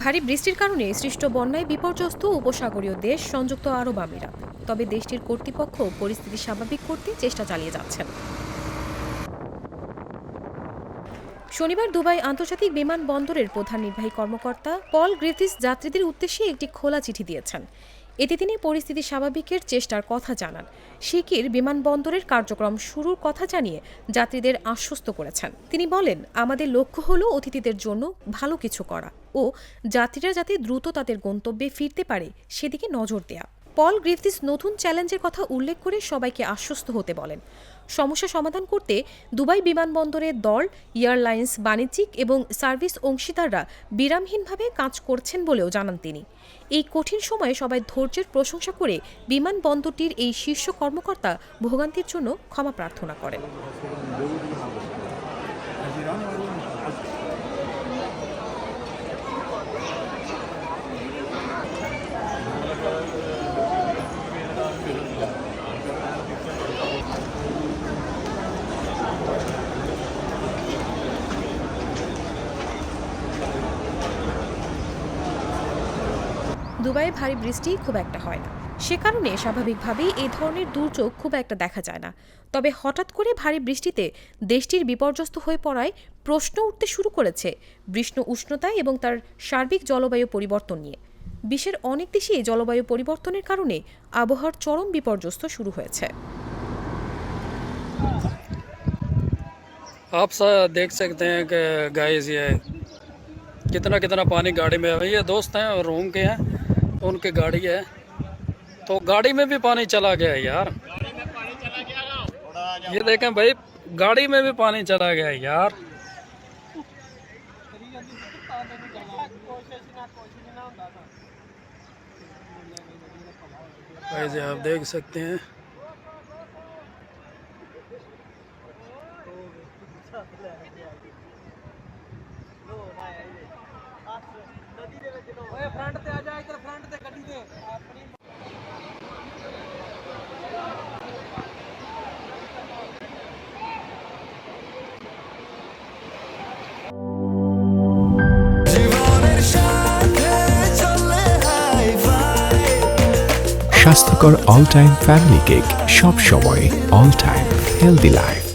ভারী বৃষ্টির কারণে সৃষ্ট বন্যায় বিপর্যস্ত উপসাগরীয় দেশ সংযুক্ত আরব আমিরাত। তবে দেশটির কর্তৃপক্ষ পরিস্থিতি স্বাভাবিক করতে চেষ্টা চালিয়ে যাচ্ছেন। শনিবার দুবাই আন্তর্জাতিক বিমানবন্দরের প্রধান নির্বাহী কর্মকর্তা পল গ্রিফিথস যাত্রীদের উদ্দেশ্যে একটি খোলা চিঠি দিয়েছেন। এতে তিনি পরিস্থিতি স্বাভাবিকের চেষ্টার কথা জানান। শিগগির বিমানবন্দরের কার্যক্রম শুরুর কথা জানিয়ে যাত্রীদের আশ্বস্ত করেছেন। তিনি বলেন, আমাদের লক্ষ্য হলো অতিথিদের জন্য ভালো কিছু করা ও যাত্রীরা যাতে দ্রুত তাদের গন্তব্যে ফিরতে পারে সেদিকে নজর দেয়া। পল গ্রিফিথস নতুন চ্যালেঞ্জের কথা উল্লেখ করে সবাইকে আশ্বস্ত হতে বলেন। সমস্যা সমাধান করতে দুবাই বিমানবন্দরের দল, এয়ারলাইন্স, বাণিজ্যিক এবং সার্ভিস অংশীদাররা বিরামহীনভাবে কাজ করছেন বলেও জানান তিনি। এই কঠিন সময়ে সবাই ধৈর্যের প্রশংসা করে বিমানবন্দরটির এই শীর্ষ কর্মকর্তা ভোগান্তির জন্য ক্ষমা প্রার্থনা করেন। দুবাইয়ে ভারী বৃষ্টি খুব একটা হয় না, সে কারণে স্বাভাবিকভাবেই এই ধরনের দুর্যোগ খুব একটা দেখা যায় না। তবে হঠাৎ করে ভারী বৃষ্টিতে দেশটির বিপর্যস্ত হয়ে পড়ায় প্রশ্ন উঠতে শুরু করেছে উষ্ণতা এবং তার সার্বিক জলবায়ু পরিবর্তন নিয়ে। বিশ্বের অনেক দেশেই জলবায়ু পরিবর্তনের কারণে আবহাওয়ার চরম বিপর্যস্ত শুরু হয়েছে। आप देख सकते हैं कि गाइस ये कितना कितना पानी गाड़ी में है। ये दोस्त हैं और रूम के हैं, उनकी गाड़ी है, तो गाड़ी में भी पानी चला गया है यार। ये देखें भाई, गाड़ी में भी पानी चला गया है यार। ऐसे आप देख सकते हैं। স্বাস্থ্যকর অল টাইম ফ্যামিলি কেক, সব সময় অল টাইম হেলদি লাইফ।